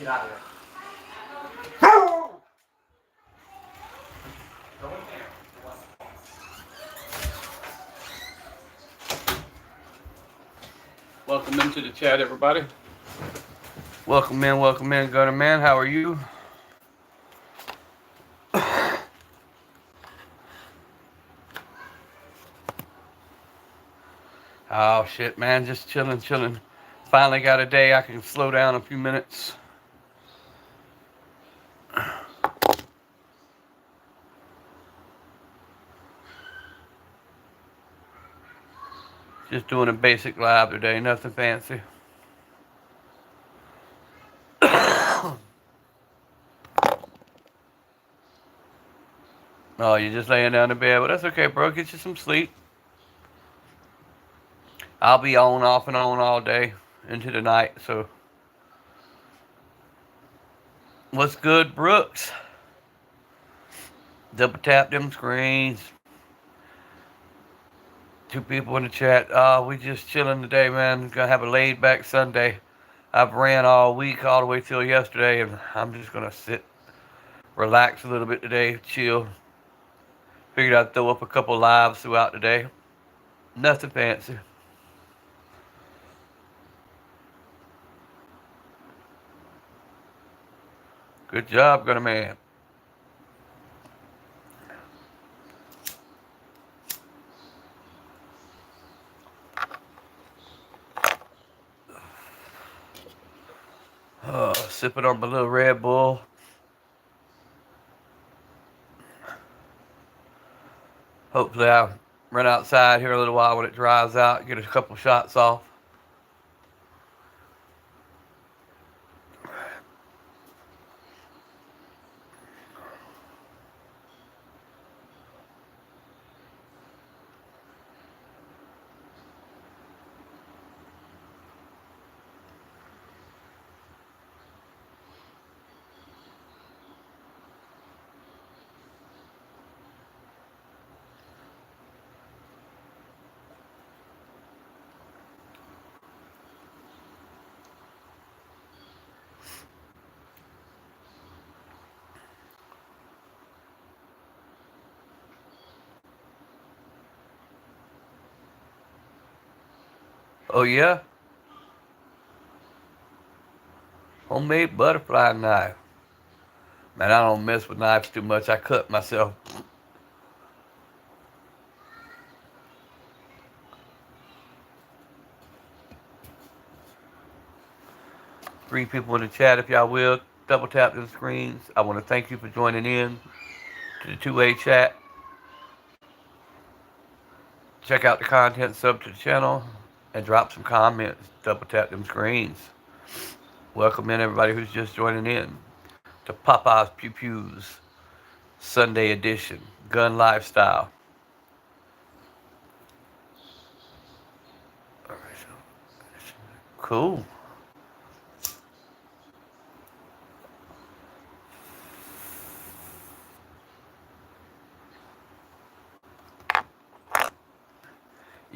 Get out of there. Go in there. Welcome into the chat, everybody. Welcome in, Gunner Man. How are you? Oh shit, man, just chilling. Finally got a day I can slow down a few minutes. Just doing a basic live today, nothing fancy. Oh, you're just laying down in bed, but that's okay, bro. Get you some sleep. I'll be on, off, and on all day into the night, so. What's good, Brooks? Double tap them screens. 2 people in the chat. We just chilling today, man. Gonna have a laid back Sunday. I've ran all week, all the way till yesterday, and I'm just gonna sit, relax a little bit today, chill. Figured I'd throw up a couple lives throughout the day. Nothing fancy. Good job, Gunner Man. Sipping on my little Red Bull. Hopefully I'll run outside here a little while when it dries out, get a couple shots off. Oh yeah? Homemade butterfly knife. Man, I don't mess with knives too much. I cut myself. 3 people in the chat, if y'all will. Double tap the screens. I want to thank you for joining in to the 2A chat. Check out the content, sub to the channel, and drop some comments. Double tap them screens. Welcome in everybody who's just joining in to Papa's Pew Pews Sunday edition, Gun Lifestyle. Cool.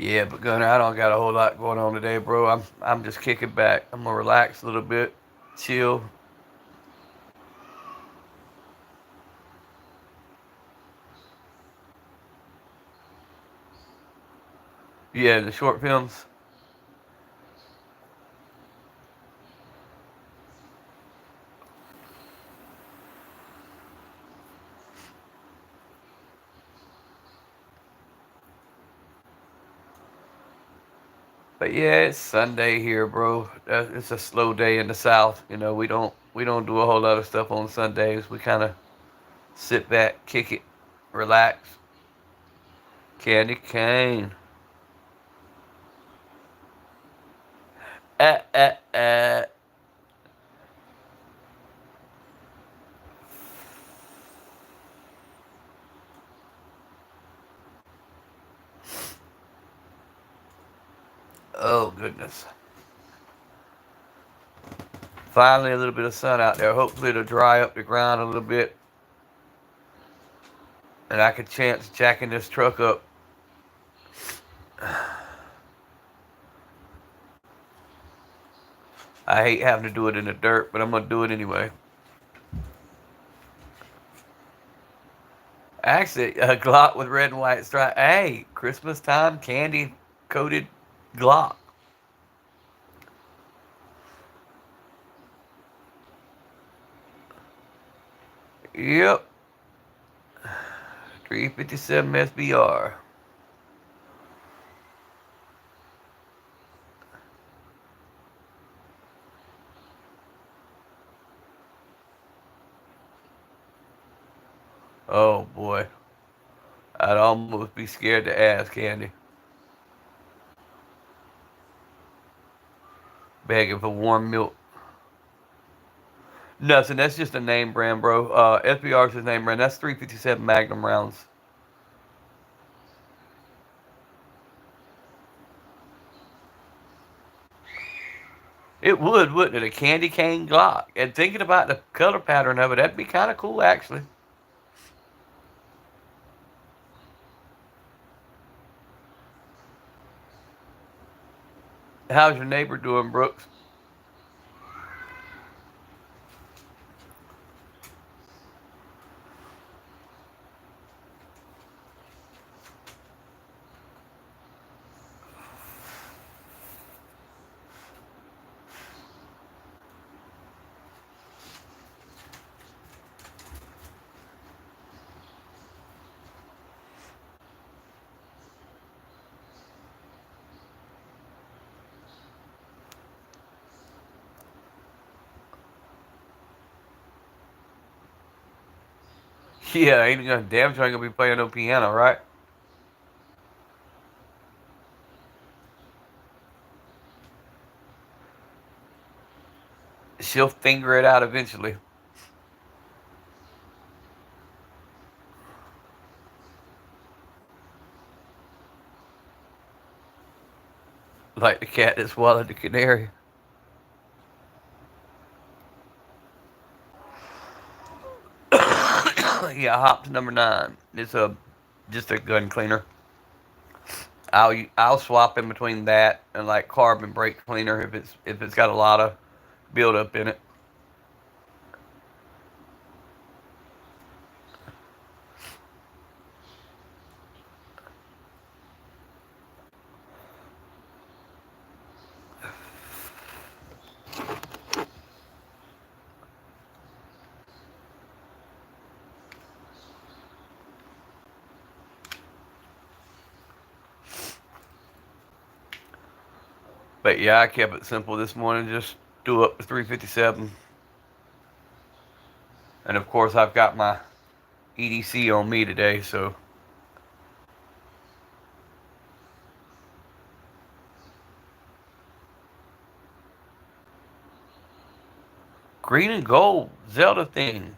Yeah, but Gunner, I don't got a whole lot going on today, bro. I'm just kicking back. I'm gonna relax a little bit, chill. Yeah, the short films. But yeah, it's Sunday here, bro. It's a slow day in the South. You know, we don't do a whole lot of stuff on Sundays. We kind of sit back, kick it, relax. Candy cane. Uh, uh, uh. Oh goodness. Finally, a little bit of sun out there. Hopefully, it'll dry up the ground a little bit, and I could chance jacking this truck up. I hate having to do it in the dirt, but I'm gonna do it anyway. Actually, a Glock with red and white stripe. Hey, Christmas time candy coated Glock. Yep, 357 SBR. Oh boy, I'd almost be scared to ask Candy. Begging for warm milk. Nothing. That's just a name brand, bro. SBR is his name brand. That's 357 Magnum rounds. It would, wouldn't it? A candy cane Glock. And thinking about the color pattern of it, that'd be kind of cool, actually. How's your neighbor doing, Brooks? Yeah, ain't gonna damn sure ain't gonna be playing no piano, right? She'll finger it out eventually. Like the cat that swallowed the canary. Yeah, hop to number 9. It's a just a gun cleaner. I'll swap in between that and like carbon brake cleaner if it's got a lot of buildup in it. But yeah, I kept it simple this morning. Just do up to 357, and of course I've got my EDC on me today. So green and gold Zelda thing.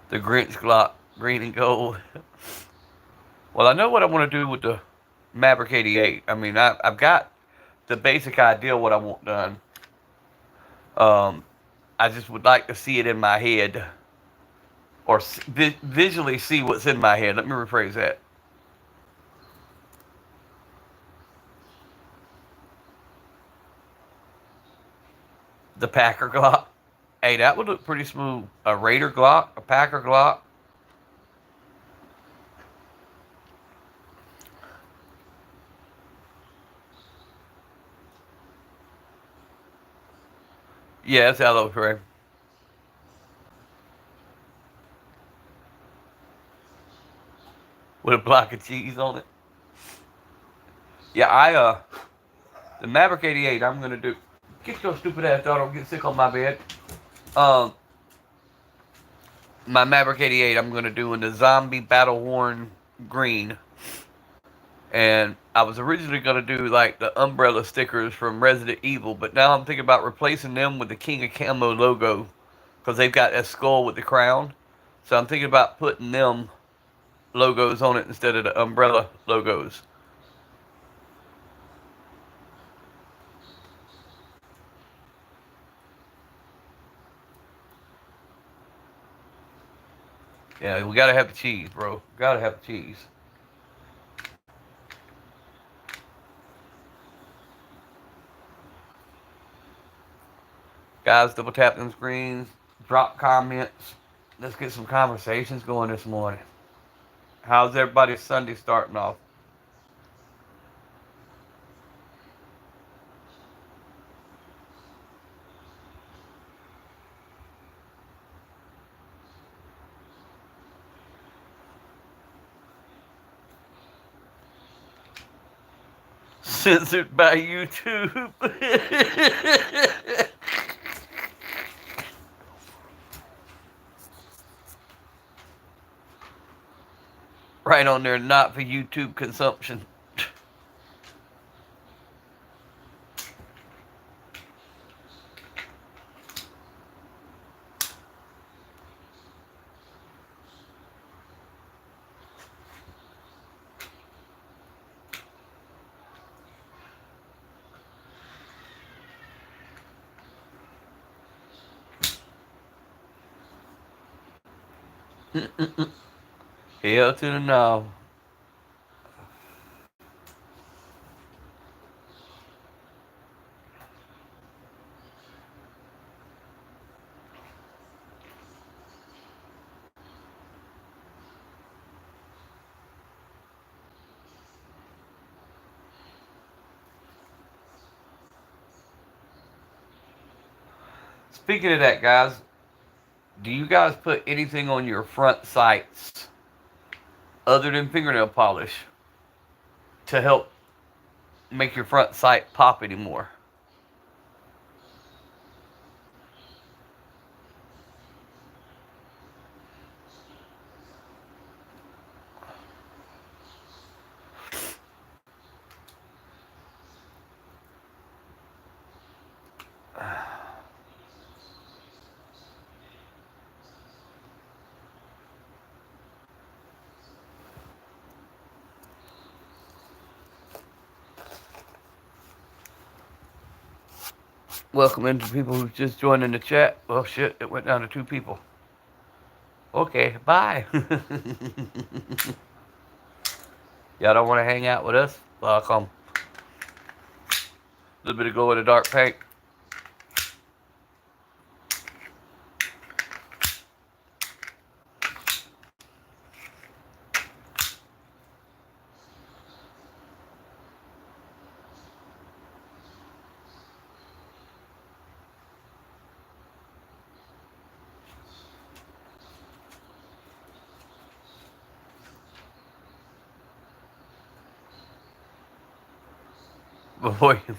The Grinch Glock, green and gold. Well, I know what I want to do with the Maverick 88. I mean, I've got the basic idea of what I want done. Um, I just would like to see it in my head, or visually see what's in my head. Let me rephrase that. The Packer Glock. Hey, that would look pretty smooth. A Raider Glock, a Packer Glock. Yeah, that's hello, Trey. With a block of cheese on it. Yeah, the Maverick 88. I'm gonna do. Get your stupid ass daughter. Get sick on my bed. Um, my Maverick 88. I'm gonna do in the zombie battle worn green. And I was originally gonna do like the umbrella stickers from Resident Evil, but now I'm thinking about replacing them with the King of Camo logo because they've got that skull with the crown. So I'm thinking about putting them logos on it instead of the umbrella logos. Yeah, we gotta have the cheese, bro. Gotta have the cheese. guys. Double tap them screens. Drop comments. Let's get some conversations going this morning. How's everybody's Sunday starting off? Censored by YouTube. Right on there, not for YouTube consumption. Hell to the no. Speaking of that, guys, do you guys put anything on your front sights other than fingernail polish to help make your front sight pop anymore? Welcome into people who just joined in the chat. Well, shit, it went down to 2 people. Okay, bye. Y'all don't want to hang out with us? Welcome. A little bit of glow in the dark paint. Before you...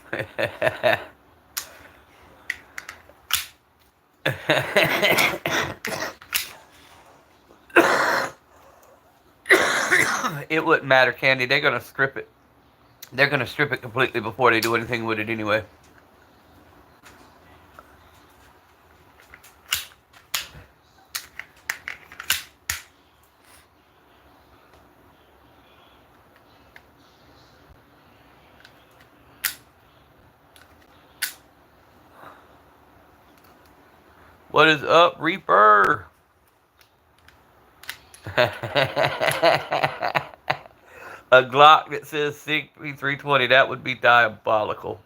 It wouldn't matter, Candy. They're going to strip it. They're going to strip it completely before they do anything with it anyway. What is up, Reaper? A Glock that says CP320, that would be diabolical.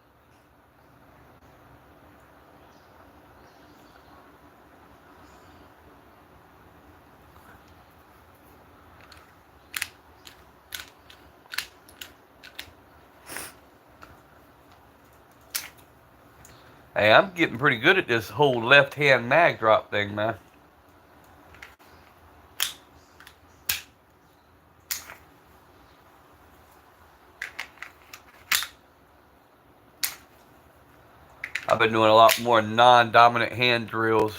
Hey, I'm getting pretty good at this whole left-hand mag drop thing, man. I've been doing a lot more non-dominant hand drills.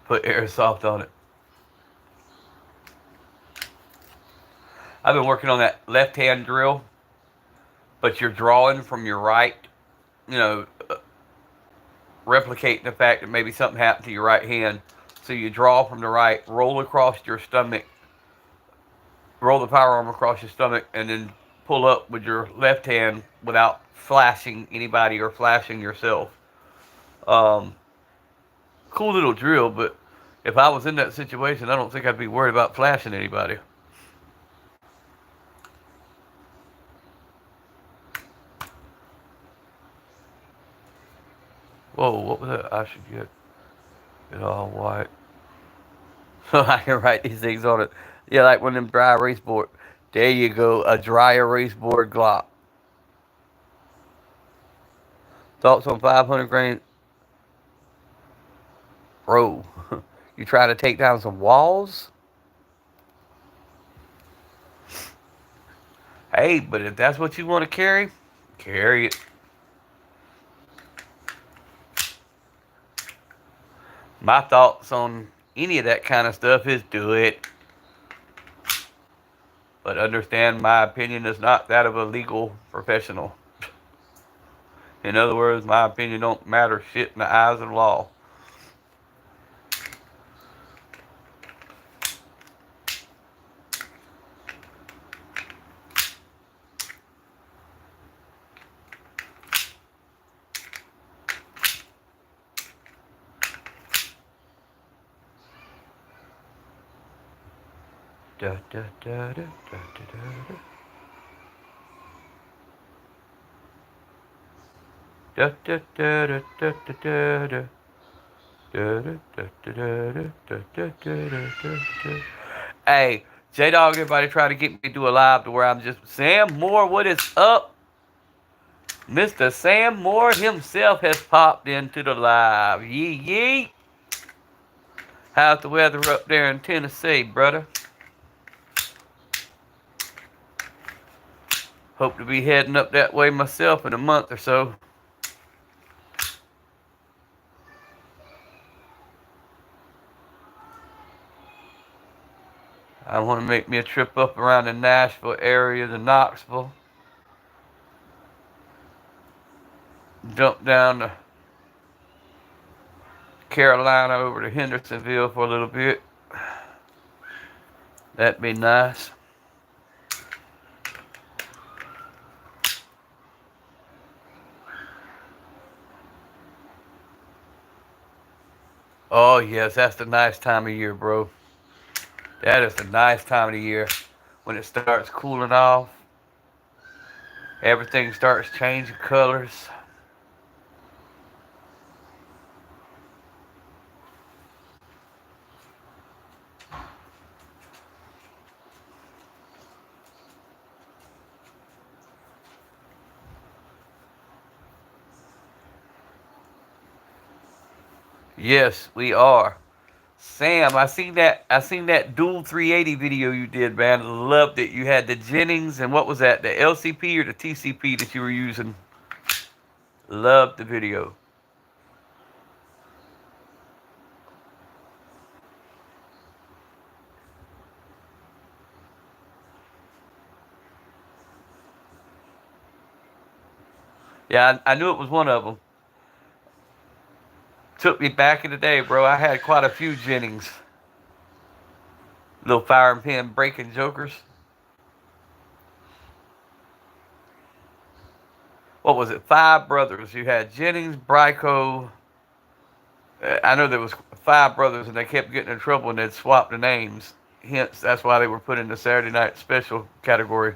Put airsoft on it. I've been working on that left-hand drill, but you're drawing from your right, you know, replicating the fact that maybe something happened to your right hand. So you draw from the right, roll across your stomach, roll the firearm across your stomach, and then pull up with your left hand without flashing anybody or flashing yourself. Um, cool little drill, but if I was in that situation, I don't think I'd be worried about flashing anybody. Whoa, what was that? I should get it all white. So I can write these things on it. Yeah, like one of them dry erase board. There you go, a dry erase board Glock. Thoughts on 500 grain? Bro, you trying to take down some walls? Hey, but if that's what you want to carry it. My thoughts on any of that kind of stuff is do it. But understand my opinion is not that of a legal professional. In other words, my opinion don't matter shit in the eyes of the law. Da, da, da, da, da, da, da, da, da, da, da, da, da. Hey, J Dog, everybody trying to get me to do a live to where I'm just Sam Moore. What is up? Mr. Sam Moore himself has popped into the live. Yee yee. How's the weather up there in Tennessee, brother? Hope to be heading up that way myself in a month or so. I want to make me a trip up around the Nashville area, the Knoxville. Jump down to Carolina over to Hendersonville for a little bit. That'd be nice. Oh, yes, that's the nice time of year, bro. That is the nice time of the year when it starts cooling off. Everything starts changing colors. Yes, we are. Sam, I seen that dual 380 video you did, man. Loved it. You had the Jennings and what was that? The LCP or the TCP that you were using? Loved the video. Yeah, I knew it was one of them. Took me back in the day, bro. I had quite a few Jennings. Little fire and pin breaking jokers. What was it? Five brothers. You had Jennings, Bryco. I know there was five brothers, and they kept getting in trouble, and they'd swap the names. Hence, that's why they were put in the Saturday Night Special category.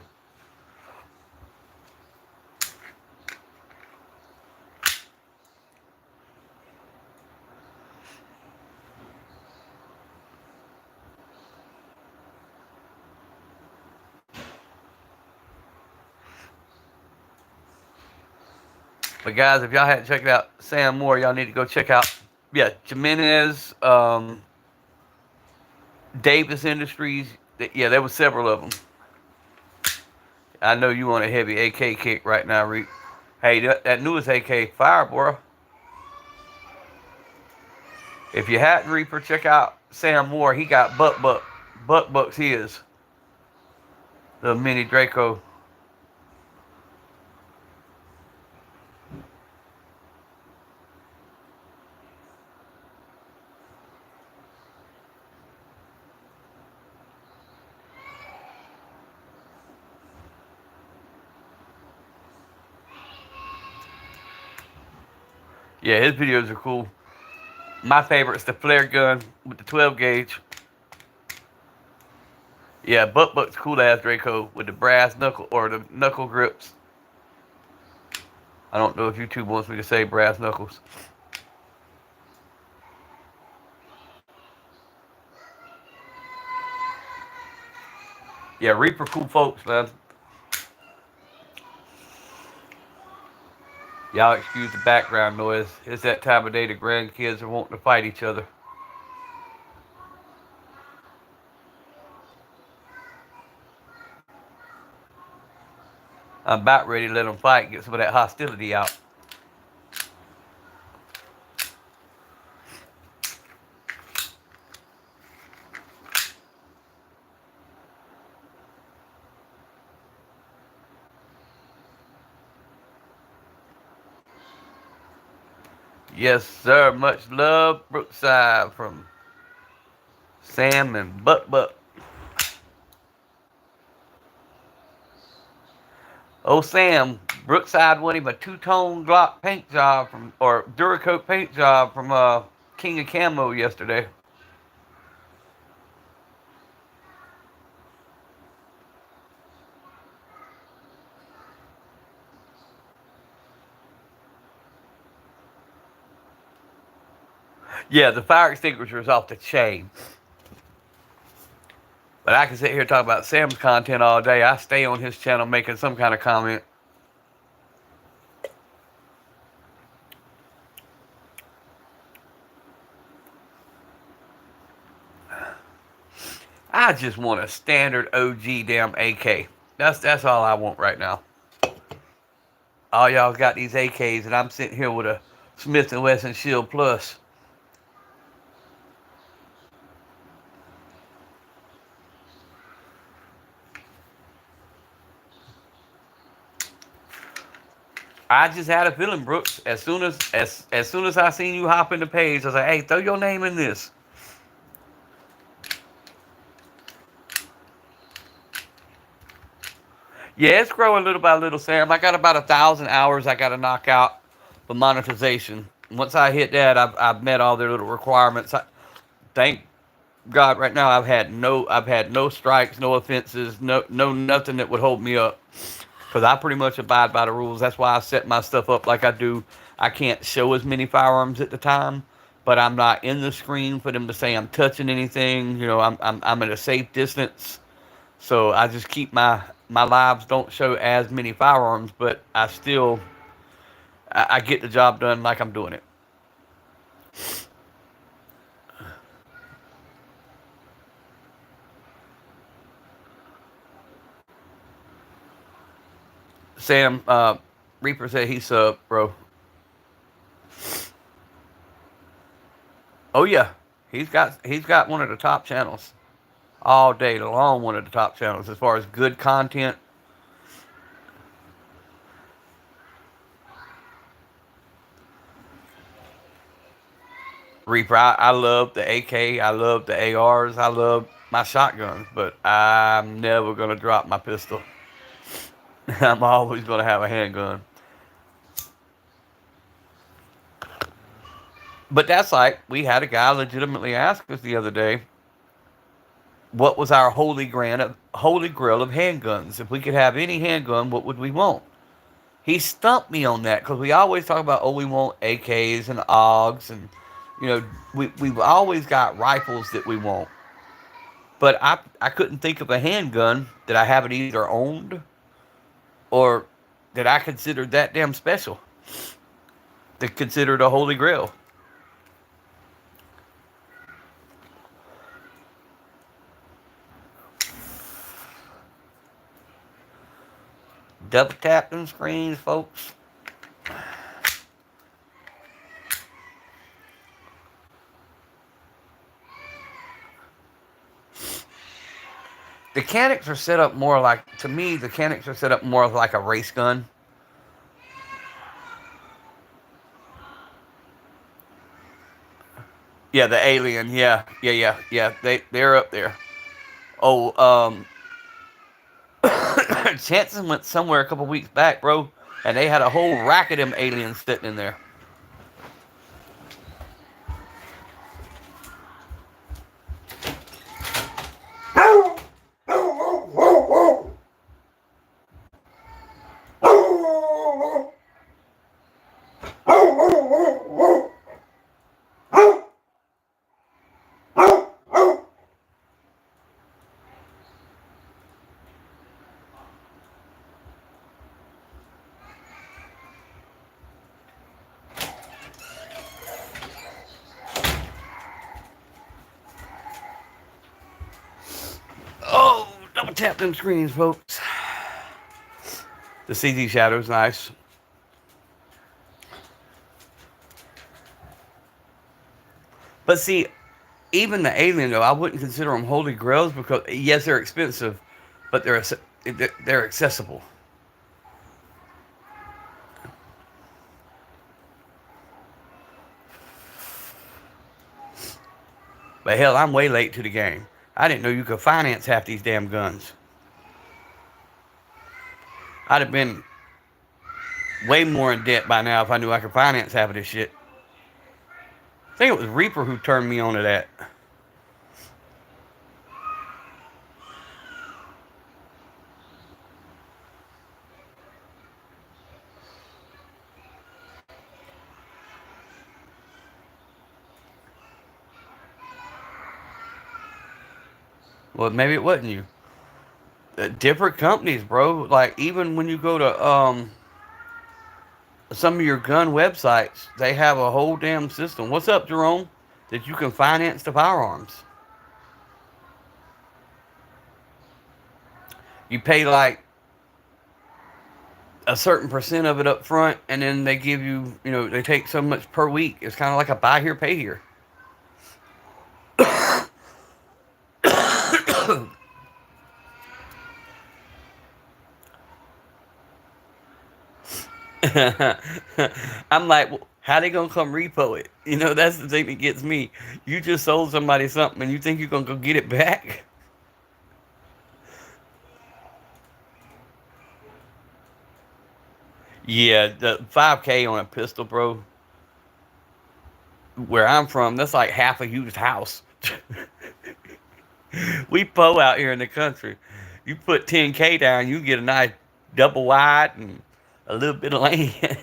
But guys, if y'all hadn't checked out Sam Moore, y'all need to go check out. Yeah, Jimenez, Davis Industries. Yeah, there was several of them. I know you want a heavy AK kick right now, Reek. Hey, that newest AK fire, bro. If you hadn't, Reaper, check out Sam Moore. He got bucks his. The mini Draco. Yeah, his videos are cool. My favorite is the flare gun with the 12 gauge. Yeah, Buck's cool ass Draco with the brass knuckle or the knuckle grips. I don't know if YouTube wants me to say brass knuckles. Yeah, Reaper cool folks, man. Y'all excuse the background noise. It's that time of day the grandkids are wanting to fight each other. I'm about ready to let them fight and get some of that hostility out. Yes, sir. Much love, Brookside from Sam and Buck. Oh, Sam, Brookside won him a two-tone Glock paint job from, or Duracoat paint job from King of Camo yesterday. Yeah, the fire extinguisher is off the chain. But I can sit here and talk about Sam's content all day. I stay on his channel making some kind of comment. I just want a standard OG damn AK. That's all I want right now. All y'all got these AKs, and I'm sitting here with a Smith & Wesson Shield Plus. I just had a feeling, Brooks. As soon as I seen you hop in the page, I was like, "Hey, throw your name in this." Yeah, it's growing little by little, Sam. I got about 1,000 hours I got to knock out for monetization. Once I hit that, I've met all their little requirements. Thank God, right now I've had no strikes, no offenses, no nothing that would hold me up. Because I pretty much abide by the rules. That's why I set my stuff up like I do. I can't show as many firearms at the time, but I'm not in the screen for them to say I'm touching anything. I'm at a safe distance. So I just keep my lives don't show as many firearms, but I get the job done like I'm doing it. Sam Reaper said he's sub, bro. Oh yeah, he's got one of the top channels all day long. One of the top channels as far as good content. Reaper, I love the AK, I love the ARs, I love my shotguns, but I'm never gonna drop my pistol. I'm always gonna have a handgun. But that's like we had a guy legitimately ask us the other day, what was our holy grail of handguns? If we could have any handgun, what would we want? He stumped me on that because we always talk about, oh, we want AKs and AUGs, and you know we've always got rifles that we want. But I couldn't think of a handgun that I haven't either owned or that I considered that damn special, that considered a holy grail. Double tap them screens, folks. The Canics are set up more like, to me, the Canics are set up more like a race gun. Yeah, the Alien. Yeah. They're up there. Oh, Chanson went somewhere a couple weeks back, bro, and they had a whole rack of them aliens sitting in there. tap them screens, folks. The CZ Shadow's nice. But see, even the Alien though, I wouldn't consider them holy grails because yes, they're expensive, but they're accessible. But hell, I'm way late to the game. I didn't know you could finance half these damn guns. I'd have been way more in debt by now if I knew I could finance half of this shit. I think it was Reaper who turned me on to that. Well, maybe it wasn't you. Different companies, bro. Like even when you go to some of your gun websites, they have a whole damn system. What's up, Jerome? That you can finance the firearms. You pay like a certain percent of it up front, and then they give you, they take so much per week. It's kind of like a buy here, pay here. I'm like, well, how they gonna come repo it? That's the thing that gets me. You just sold somebody something, and you think you're gonna go get it back? Yeah, the 5K on a pistol, bro. Where I'm from, that's like half a used house. We po out here in the country. You put 10K down, you get a nice double wide and a little bit of land.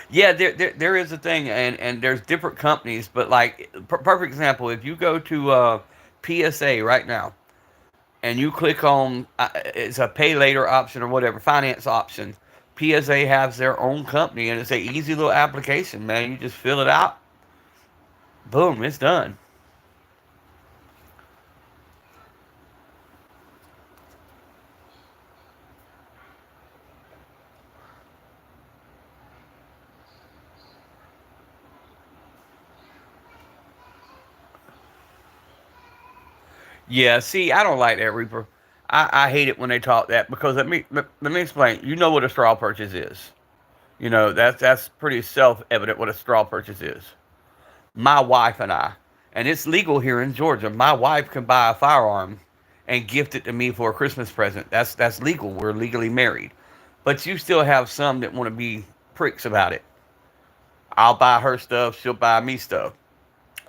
Yeah, there is a thing, and there's different companies, but like perfect example, if you go to PSA right now and you click on it's a pay later option or whatever finance option, PSA has their own company, and it's a easy little application, man. You just fill it out, boom, it's done. Yeah, see, I don't like that, Reaper. I hate it when they talk that because let me explain. You know what a straw purchase is. That's pretty self evident what a straw purchase is. My wife and I, and it's legal here in Georgia. My wife can buy a firearm and gift it to me for a Christmas present. That's legal. We're legally married. But you still have some that want to be pricks about it. I'll buy her stuff, she'll buy me stuff.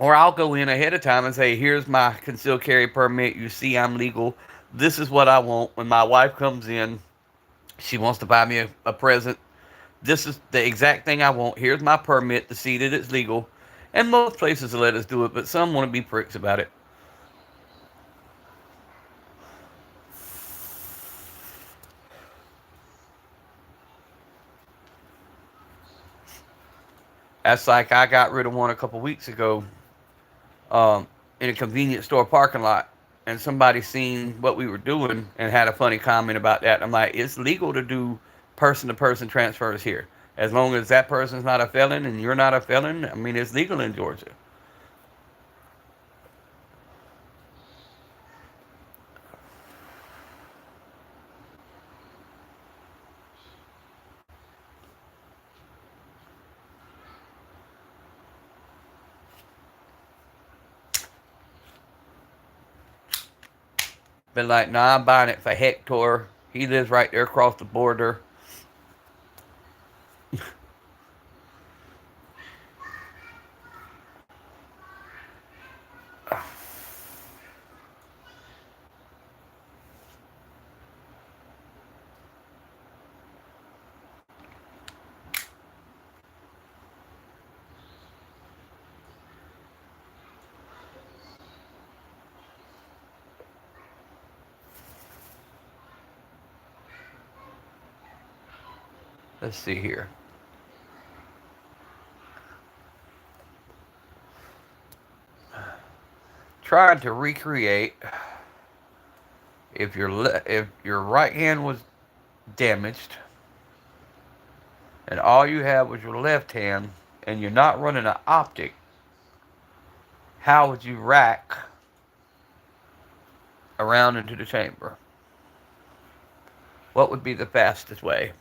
Or I'll go in ahead of time and say, here's my concealed carry permit. You see I'm legal. This is what I want. When my wife comes in, she wants to buy me a present. This is the exact thing I want. Here's my permit to see that it's legal. And most places will let us do it, but some want to be pricks about it. That's like I got rid of one a couple weeks ago in a convenience store parking lot. And somebody seen what we were doing and had a funny comment about that. I'm like, it's legal to do person to person transfers here. As long as that person's not a felon and you're not a felon, I mean, it's legal in Georgia. Been like, nah, I'm buying it for Hector. He lives right there across the border. Let's see here. Trying to recreate if your right hand was damaged and all you had was your left hand and you're not running an optic, how would you rack around into the chamber? What would be the fastest way?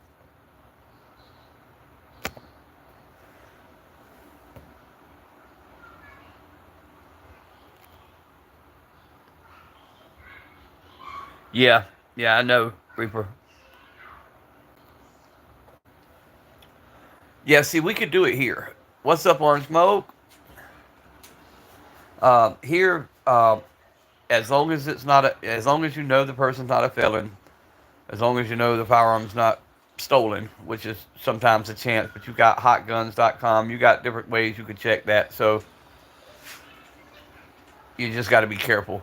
Yeah, yeah, I know, Reaper. Yeah, see, we could do it here. What's up, Orange Smoke? Here, as long as it's not as long as you know the person's not a felon, as long as you know the firearm's not stolen, which is sometimes a chance, but you got hotguns.com, you got different ways you could check that, so you just got to be careful.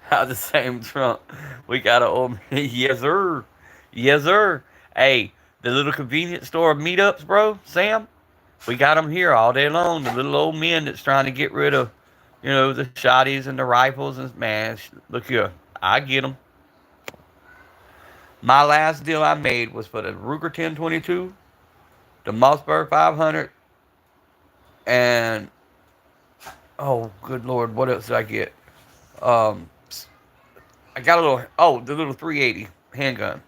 How the same trunk. We got a old yes sir, yes sir. Hey, the little convenience store meetups, bro, Sam. We got them here all day long. The little old men that's trying to get rid of, the shotties and the rifles and man, look here, I get them. My last deal I made was for the Ruger 1022, the Mossberg 500, and oh, good lord, what else did I get? Um, I got a the little 380 handgun.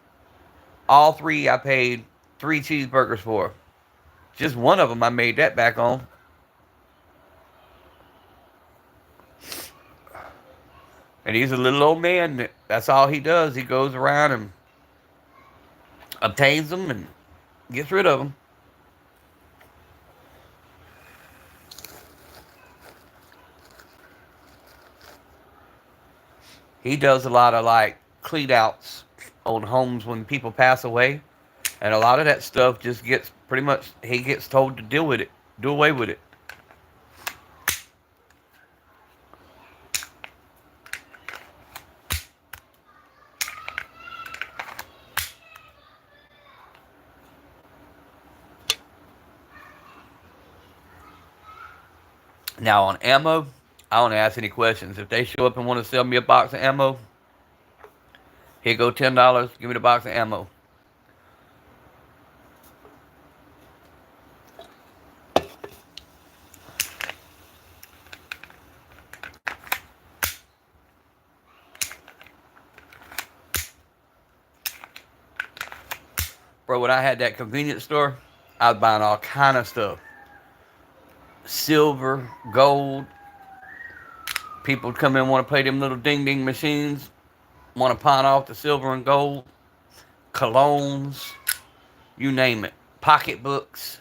All three I paid 3 cheeseburgers for. Just one of them I made that back on. And he's a little old man. That's all he does. He goes around and obtains them and gets rid of them. He does a lot of like cleat outs on homes when people pass away. And a lot of that stuff just gets pretty much, he gets told to deal with it, do away with it. Now on ammo, I don't ask any questions. If they show up and want to sell me a box of ammo, here go $10. Give me the box of ammo. Bro, when I had that convenience store, I was buying all kind of stuff. Silver, gold. People come in want to play them little ding ding machines. Want to pawn off the silver and gold. Colognes. You name it. Pocketbooks.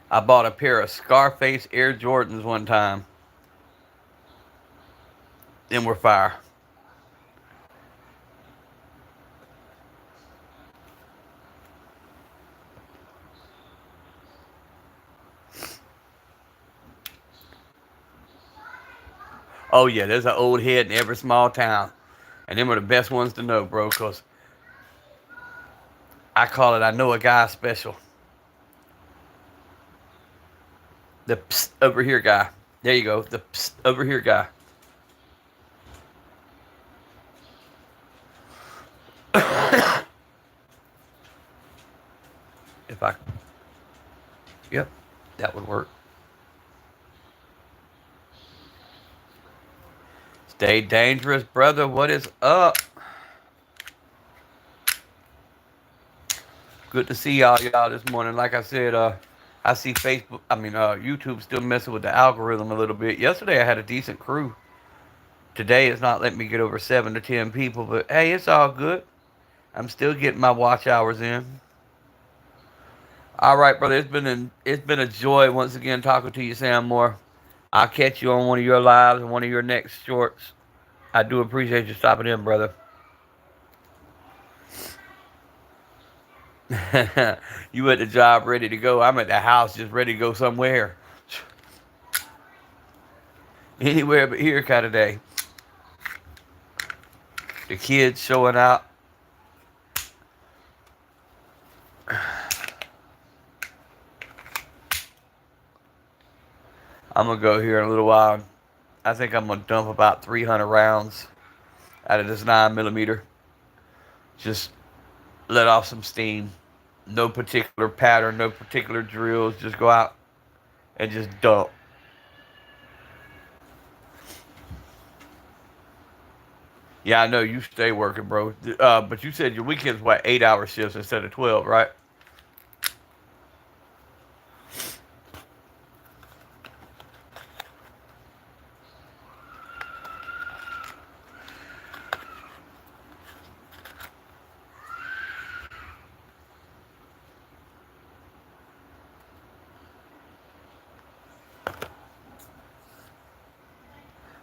I bought a pair of Scarface Air Jordans one time. Them were fire. Oh yeah, there's an old head in every small town. And them are the best ones to know, bro, because I call it I know a guy special. The psst over here guy. There you go. The psst over here guy. If I, yep, that would work. Stay dangerous, brother. What is up? Good to see y'all this morning. Like I said, I see YouTube still messing with the algorithm a little bit. Yesterday I had a decent crew. Today it's not letting me get over 7 to 10 people, but hey, it's all good. I'm still getting my watch hours in. All right, brother. It's been a joy once again talking to you, Sam Moore. I'll catch you on one of your lives and one of your next shorts. I do appreciate you stopping in, brother. You at the job ready to go. I'm at the house just ready to go somewhere. Anywhere but here kind of day. The kids showing out. I'm going to go here in a little while. I think I'm going to dump about 300 rounds out of this 9mm. Just let off some steam. No particular pattern, no particular drills. Just go out and just dump. Yeah, I know you stay working, bro. But you said your weekends what 8-hour shifts instead of 12, right?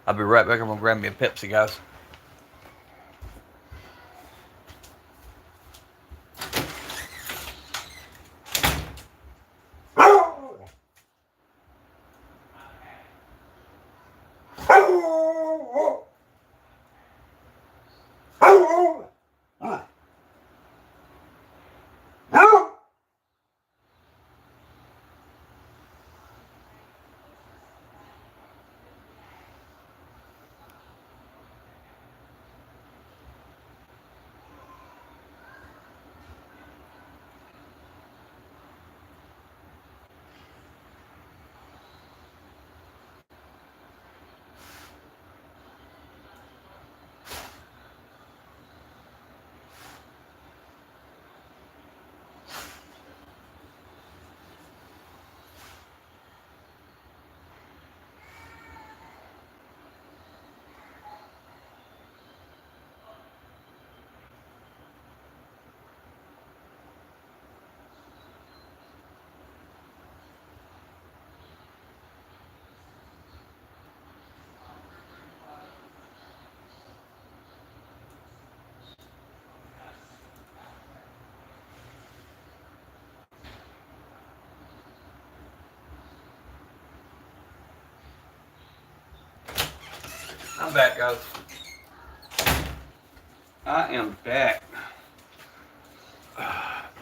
I'll be right back. I'm gonna grab me a Pepsi, guys. I'm back, guys. I am back.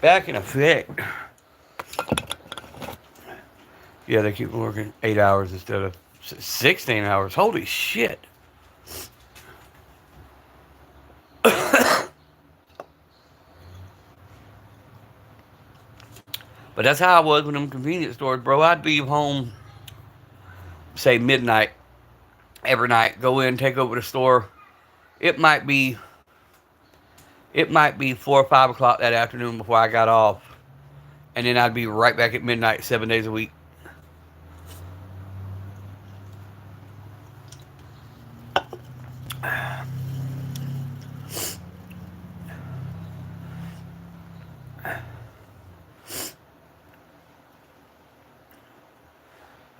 Back in effect. Yeah, they keep working 8 hours instead of 16 hours. Holy shit. But that's how I was with them convenience stores, bro. I'd be home, say midnight every night. Go in, take over the store. It might be, it might be 4 or 5 o'clock that afternoon before I got off, and then I'd be right back at midnight, 7 days a week.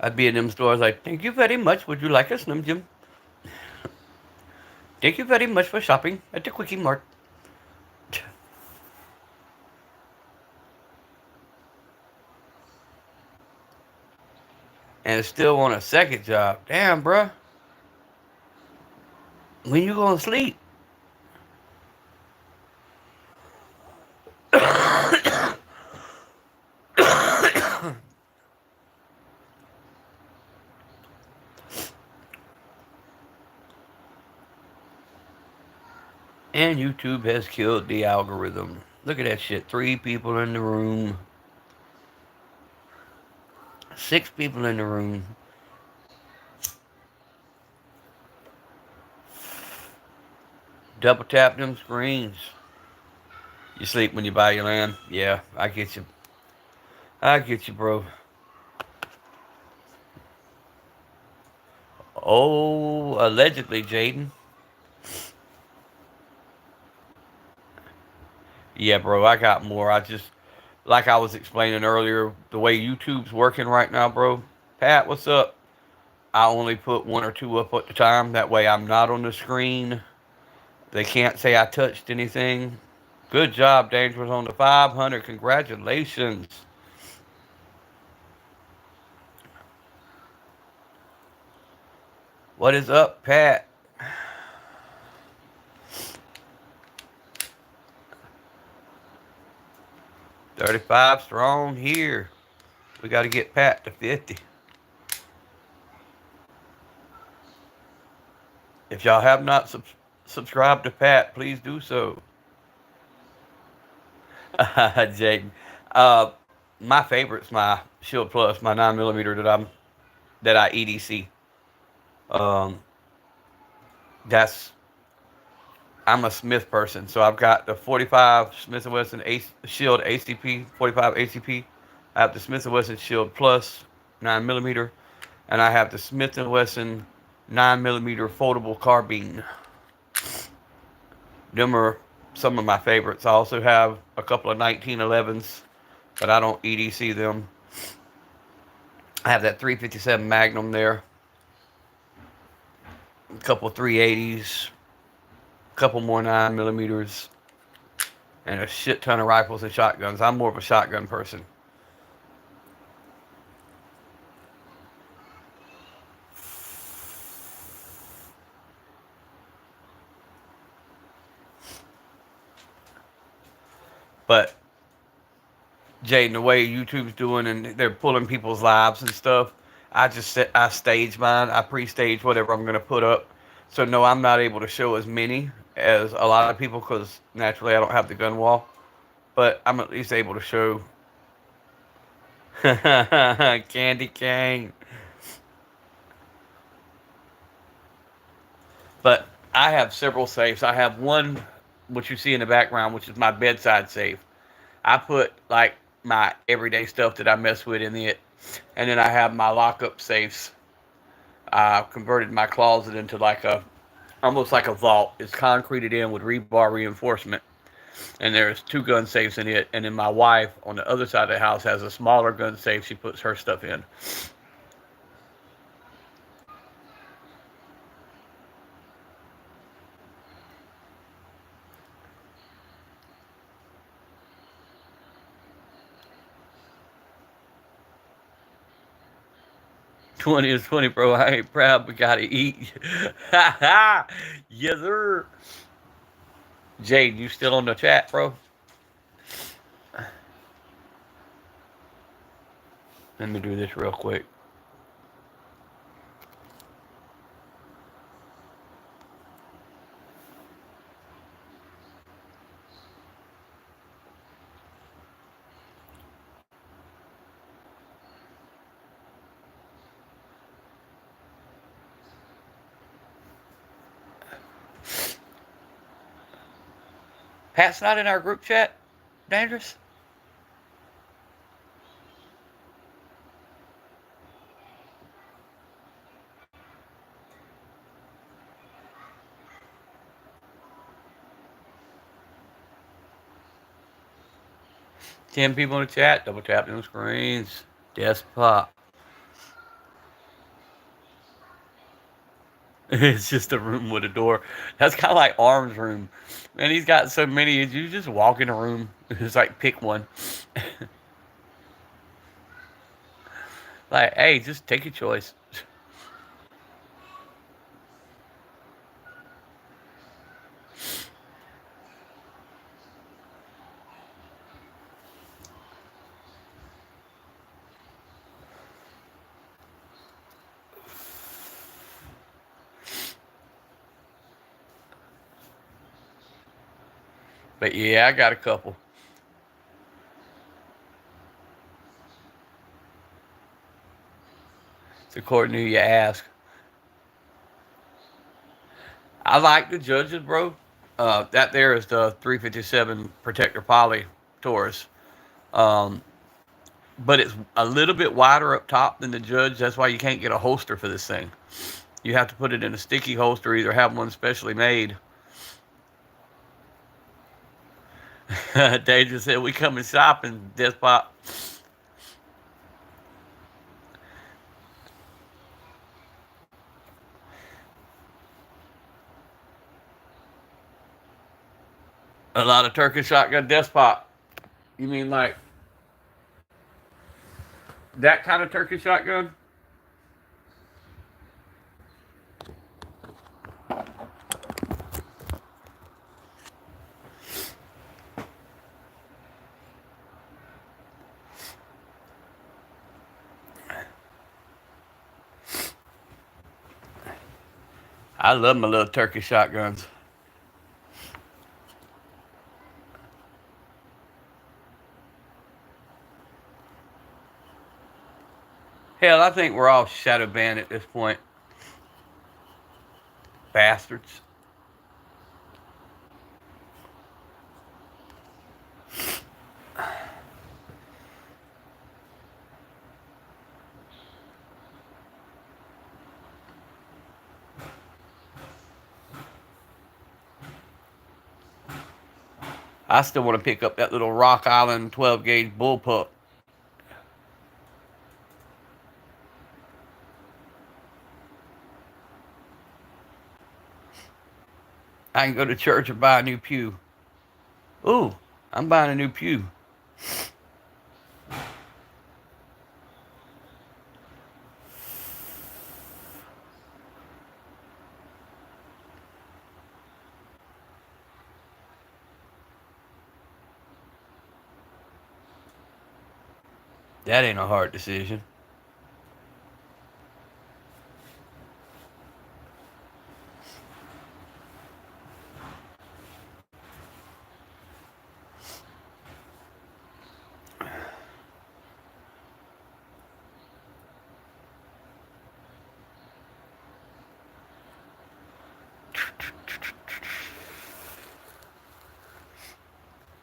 I'd be in them stores like, thank you very much. Would you like a Slim Jim? Thank you very much for shopping at the Quickie Mart. And still want a second job. Damn, bruh. When you gonna sleep? And YouTube has killed the algorithm. Look at that shit. 3 people in the room. 6 people in the room. Double tap them screens. You sleep when you buy your land? Yeah, I get you. I get you, bro. Oh, allegedly, Jaden. Yeah, bro, I got more. I just, like I was explaining earlier, the way YouTube's working right now, bro. Pat, what's up? I only put one or two up at the time. That way I'm not on the screen. They can't say I touched anything. Good job, Dangerous, on the 500. Congratulations. What is up, Pat? 35 strong here. We got to get Pat to 50. If y'all have not subscribed to Pat, please do so. Jaden. Uh, my favorite's my Shield Plus, my 9mm that I EDC. Um, that's I'm a Smith person, so I've got the 45 Smith & Wesson Shield ACP, 45 ACP. I have the Smith & Wesson Shield Plus 9mm, and I have the Smith & Wesson 9mm foldable carbine. Them are some of my favorites. I also have a couple of 1911s, but I don't EDC them. I have that 357 Magnum there, a couple of 380s, a couple more 9mm, and a shit ton of rifles and shotguns. I'm more of a shotgun person. But Jaden, the way YouTube's doing and they're pulling people's lives and stuff, I stage mine. I pre-stage whatever I'm gonna put up. So no, I'm not able to show as many as a lot of people because naturally I don't have the gun wall. But I'm at least able to show. Candy cane. But I have several safes. I have one, which you see in the background, which is my bedside safe. I put like my everyday stuff that I mess with in it, and then I have my lockup safes. I converted my closet into like a almost like a vault. It's concreted in with rebar reinforcement, and there's two gun safes in it. And then my wife on the other side of the house has a smaller gun safe. She puts her stuff in. '20 is 20, bro. I ain't proud, but gotta eat. Yes, sir. Jade, you still on the chat, bro? Let me do this real quick. Pat's not in our group chat, Dangerous? 10 people in the chat, double tap them screens. Despot. It's just a room with a door. That's kind of like Arm's room. Man, he's got so many. You just walk in a room. It's like pick one. Like, hey, just take your choice. But yeah, I got a couple. It's according to who you ask. I like the Judges, bro. That there is the 357 Protector Poly Taurus. Um, but it's a little bit wider up top than the Judge. That's why you can't get a holster for this thing. You have to put it in a sticky holster, either have one specially made. Deja said, we coming shopping, Despot. A lot of turkey shotgun despot. You mean like that kind of turkey shotgun? I love my little turkey shotguns. Hell, I think we're all shadow banned at this point. Bastards. I still want to pick up that little Rock Island 12 gauge bullpup. I can go to church and buy a new pew. Ooh, I'm buying a new pew. That ain't a hard decision.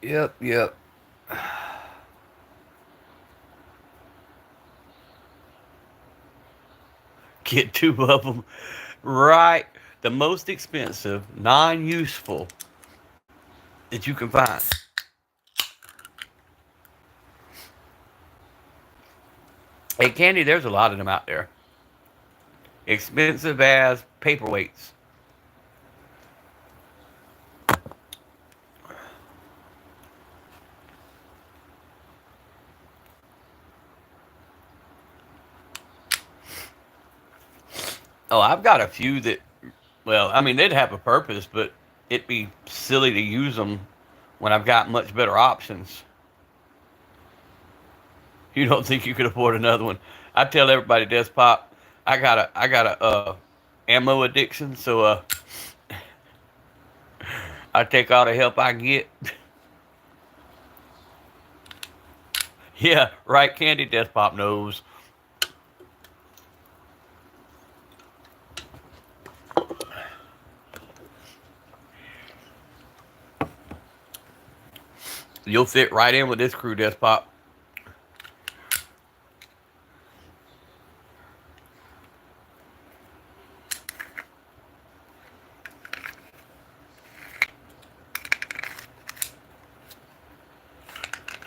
Yep, yep. Get two of them. Right. The most expensive, non useful that you can find. Hey, Candy, there's a lot of them out there. Expensive as paperweights. Oh, I've got a few that, well, I mean, they'd have a purpose, but it'd be silly to use them when I've got much better options. You don't think you could afford another one? I tell everybody, Despot, I got a ammo addiction, so I take all the help I can get. Yeah, right, Candy Despot knows. You'll fit right in with this crew, Despot.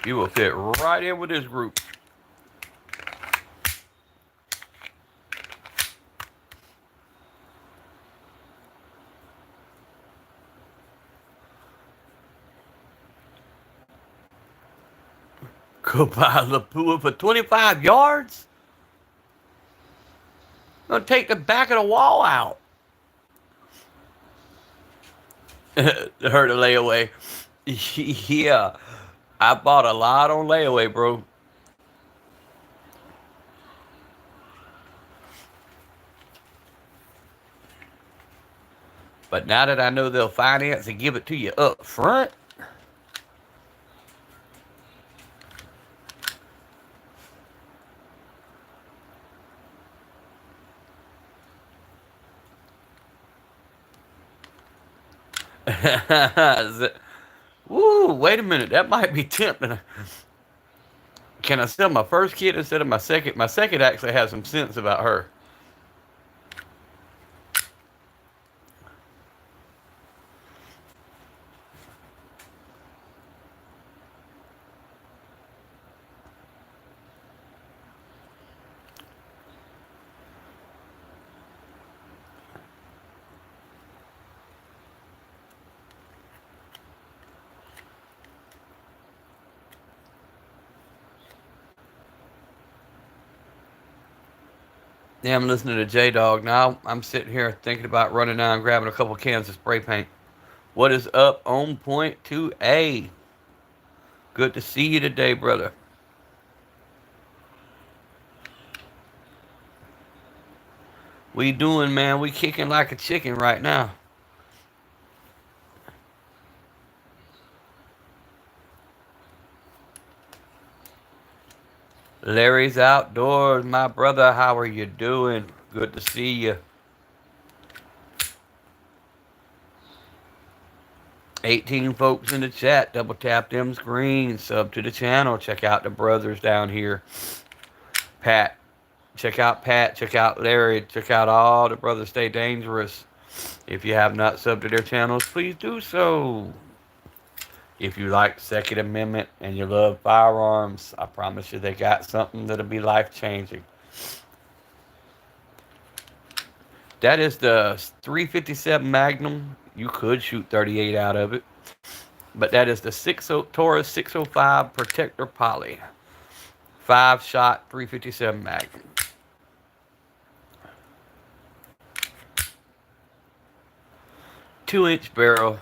You will fit right in with this group. Go buy a pool for 25 yards? Gonna take the back of the wall out. Heard a layaway. Yeah, I bought a lot on layaway, bro. But now that I know they'll finance and give it to you up front, woo, wait a minute, that might be tempting. Can I sell my first kid instead of my second? My second actually has some sense about her. Yeah, I'm listening to J Dog now. I'm sitting here thinking about running down and grabbing a couple cans of spray paint. What is up, on point 2A? Good to see you today, brother. We doing, man? We kicking like a chicken right now. Larry's outdoors, my brother. How are you doing? Good to see you. 18 folks in the chat. Double tap them screens. Sub to the channel. Check out the brothers down here. Pat. Check out Pat. Check out Larry. Check out all the brothers. Stay dangerous. If you have not subbed to their channels, please do so. If you like the Second Amendment and you love firearms, I promise you they got something that'll be life changing. That is the 357 Magnum. You could shoot 38 out of it. But that is the Taurus 605 Protector Poly. 5-shot 357 Magnum. 2-inch barrel.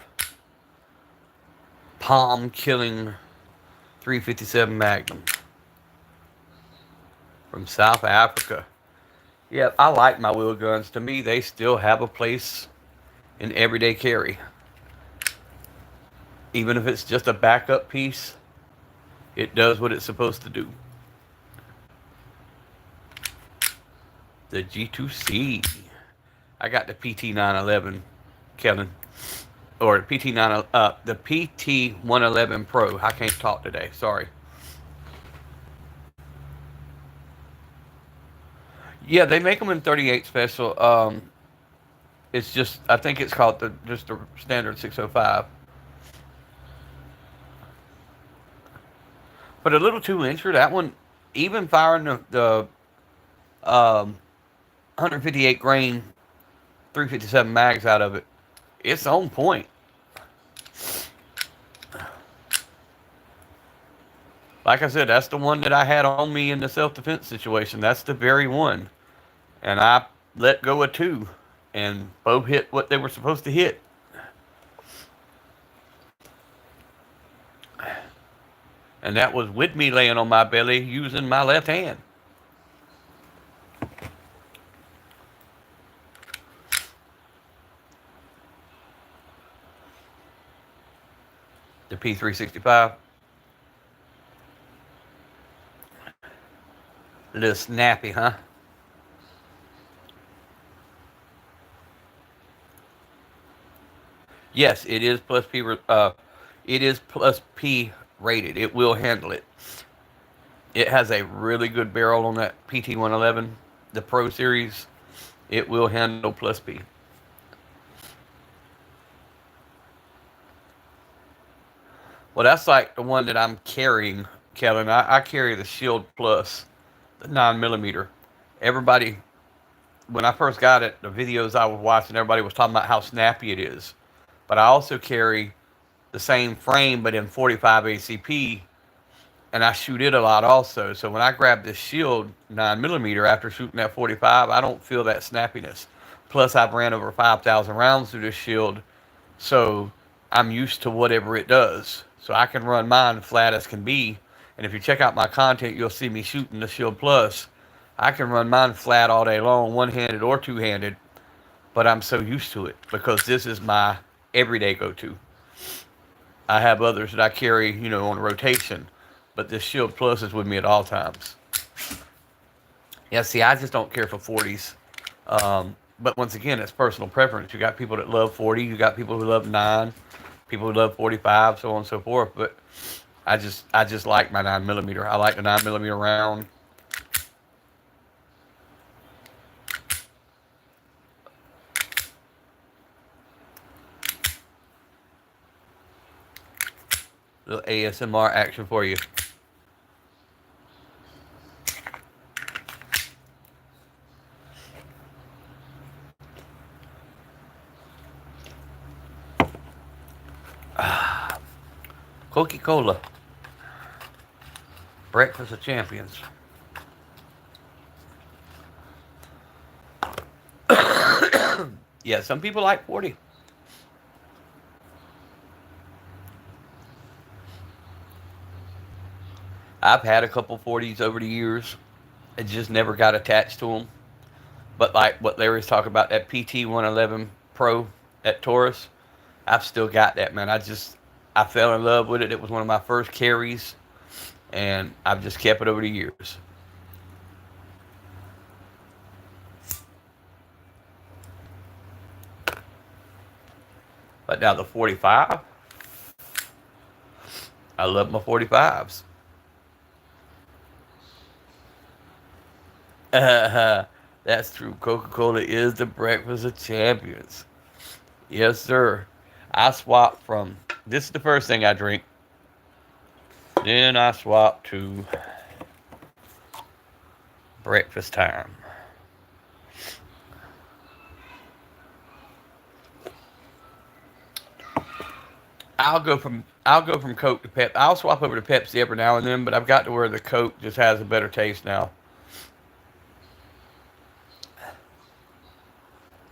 Palm killing 357 Magnum. From South Africa. Yeah, I like my wheel guns. To me, they still have a place in everyday carry. Even if it's just a backup piece, it does what it's supposed to do. The G2C. I got the PT911, Kevin. Or the PT111 Pro. I can't talk today. Sorry. Yeah, they make them in 38 special. It's just, I think it's called just the standard 605. But a little 2-incher, that one, even firing the 158 grain 357 mags out of it, it's on point. Like I said, that's the one that I had on me in the self-defense situation. That's the very one. And I let go of 2. And both hit what they were supposed to hit. And that was with me laying on my belly using my left hand. The P365. A little snappy, huh? Yes, it is plus P. It is plus P rated. It will handle it. It has a really good barrel on that PT111, the Pro Series. It will handle plus P. Well, that's like the one that I'm carrying, Kellen. I carry the Shield Plus, the 9mm. Everybody, when I first got it, the videos I was watching, everybody was talking about how snappy it is. But I also carry the same frame, but in 45 ACP, and I shoot it a lot also. So when I grab this Shield 9mm after shooting that 45, I don't feel that snappiness. Plus, I've ran over 5,000 rounds through this Shield, so I'm used to whatever it does. So I can run mine flat as can be. And if you check out my content, you'll see me shooting the Shield Plus. I can run mine flat all day long, one-handed or two-handed, but I'm so used to it because this is my everyday go-to. I have others that I carry, on rotation, but this Shield Plus is with me at all times. Yeah, see, I just don't care for 40s. But once again, it's personal preference. You got people that love 40, you got people who love 9, people who love 45, so on and so forth. But I just like my 9mm. I like the 9mm round. Little ASMR action for you. Coca-Cola. Breakfast of champions. Yeah, some people like 40. I've had a couple 40s over the years. I just never got attached to them. But like what Larry's talking about, that PT 111 Pro at Taurus, I've still got that, man. I fell in love with it. It was one of my first carries, and I've just kept it over the years. But now the 45, I love my 45s. That's true. Coca Cola is the breakfast of champions. Yes, sir. I swapped from, this is the first thing I drink. Then I swapped to breakfast time. I'll go from Coke to Pep. I'll swap over to Pepsi every now and then, but I've got to where the Coke just has a better taste now.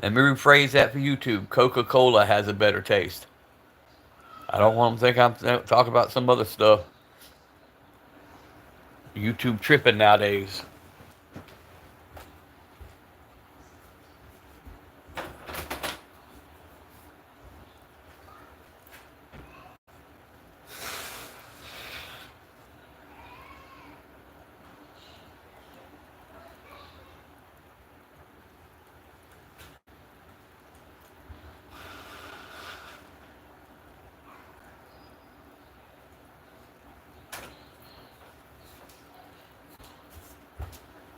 Let me rephrase that for YouTube. Coca Cola has a better taste. I don't want them to think I'm talking about some other stuff. YouTube tripping nowadays.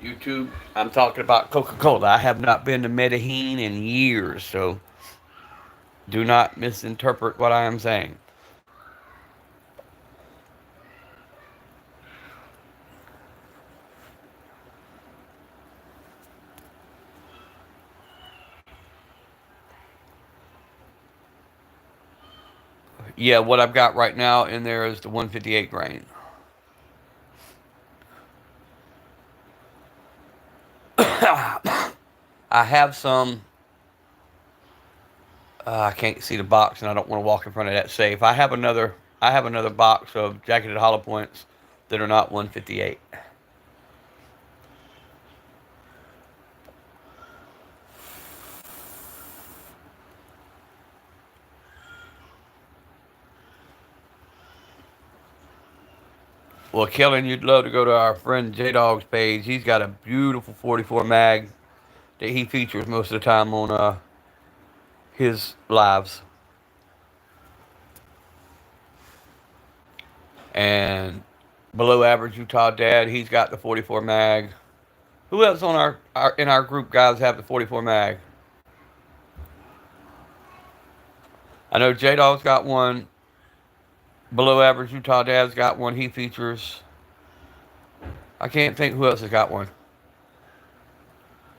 YouTube, I'm talking about Coca Cola. I have not been to Medellin in years, so do not misinterpret what I am saying. Yeah, what I've got right now in there is the 158 grain. I have some. I can't see the box, and I don't want to walk in front of that safe. I have another. I have another box of jacketed hollow points that are not 158. Well, Kellen, you'd love to go to our friend J Dog's page. He's got a beautiful 44 mag that he features most of the time on his lives. And below average Utah Dad, he's got the 44 mag. Who else on our in our group guys have the 44 mag? I know J Dog's got one. Below average Utah Dad's got one. He features. I can't think who else has got one.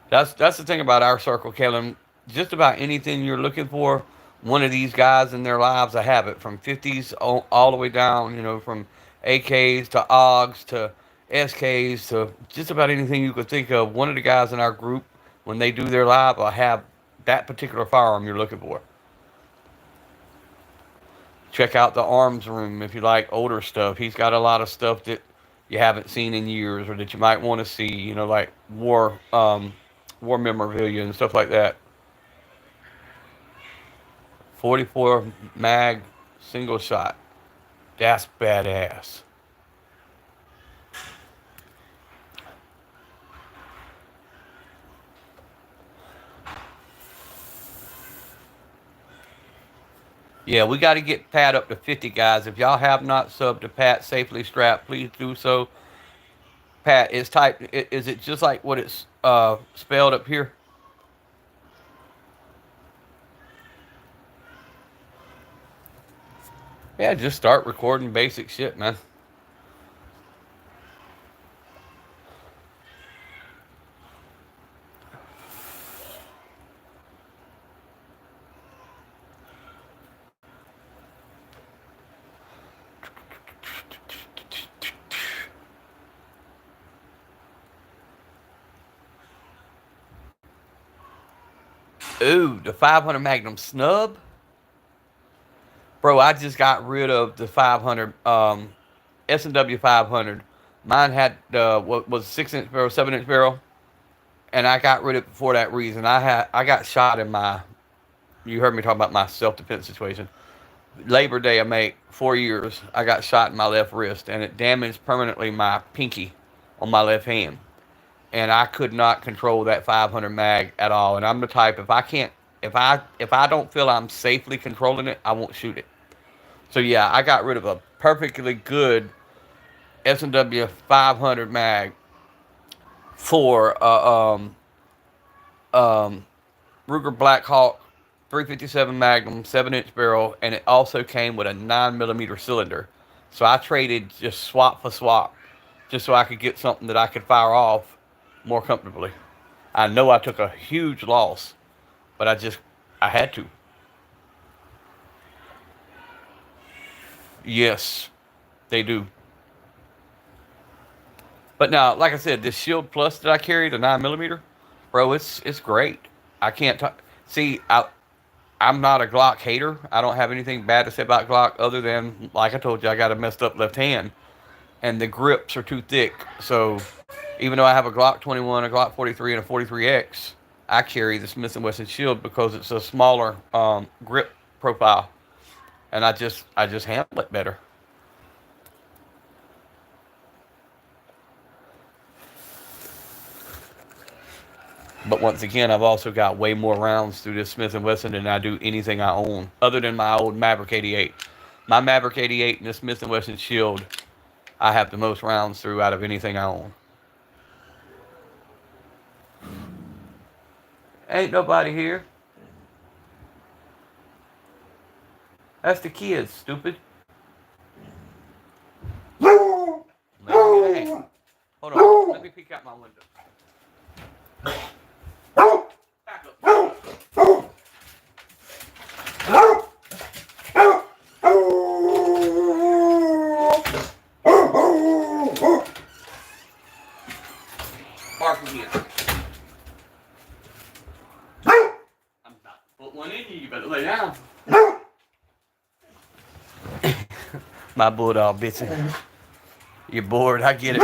That's the thing about our circle, Kellen. Just about anything you're looking for, one of these guys in their lives, I have it from 50s all the way down. From AKs to OGs to SKs to just about anything you could think of. One of the guys in our group, when they do their live, I have that particular firearm you're looking for. Check out the arms room if you like older stuff. He's got a lot of stuff that you haven't seen in years or that you might want to see. Like war memorabilia and stuff like that. 44 mag single shot. That's badass. Yeah, we got to get Pat up to 50, guys. If y'all have not subbed to Pat Safely Strapped, please do so. Pat is typed. Is it just like what it's spelled up here? Yeah, just start recording basic shit, man. Ooh, the 500 Magnum snub. Bro, I just got rid of the 500 S&W 500. Mine had what was 6-inch barrel, 7-inch barrel, and I got rid of it for that reason. I got shot in my. You heard me talk about my self defense situation. Labor Day, I make 4 years. I got shot in my left wrist, and it damaged permanently my pinky on my left hand. And I could not control that 500 mag at all. And I'm the type, if I can't, if I don't feel I'm safely controlling it, I won't shoot it. So yeah, I got rid of a perfectly good S&W 500 mag for um, Ruger Blackhawk 357 Magnum 7-inch barrel, and it also came with a 9mm cylinder. So I traded just swap for swap, just so I could get something that I could fire off more comfortably. I know I took a huge loss, but I had to. Yes, they do. But now, like I said, this Shield Plus that I carry, the 9mm, bro, it's great. I can't talk. See, I'm not a Glock hater. I don't have anything bad to say about Glock other than, like I told you, I got a messed up left hand, and the grips are too thick. So even though I have a Glock 21, a Glock 43, and a 43X, I carry the Smith & Wesson Shield because it's a smaller grip profile, and I just handle it better. But once again, I've also got way more rounds through this Smith & Wesson than I do anything I own, other than my old Maverick 88. My Maverick 88 and the Smith & Wesson Shield, I have the most rounds through out of anything I own. Ain't nobody here. That's the kids, stupid. Hold on, let me peek out my window. Back up. Bark again. I'm about to put one in you. You better lay down. My bulldog bitching. You're bored. I get it.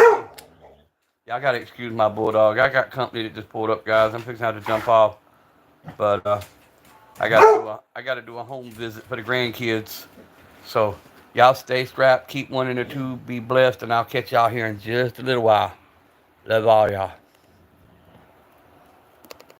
Y'all gotta excuse my bulldog. I got company that just pulled up, guys. I'm fixing to have to jump off, but I gotta do a home visit for the grandkids. So y'all stay strapped, keep one in the tube, be blessed, and I'll catch y'all here in just a little while. Love all y'all.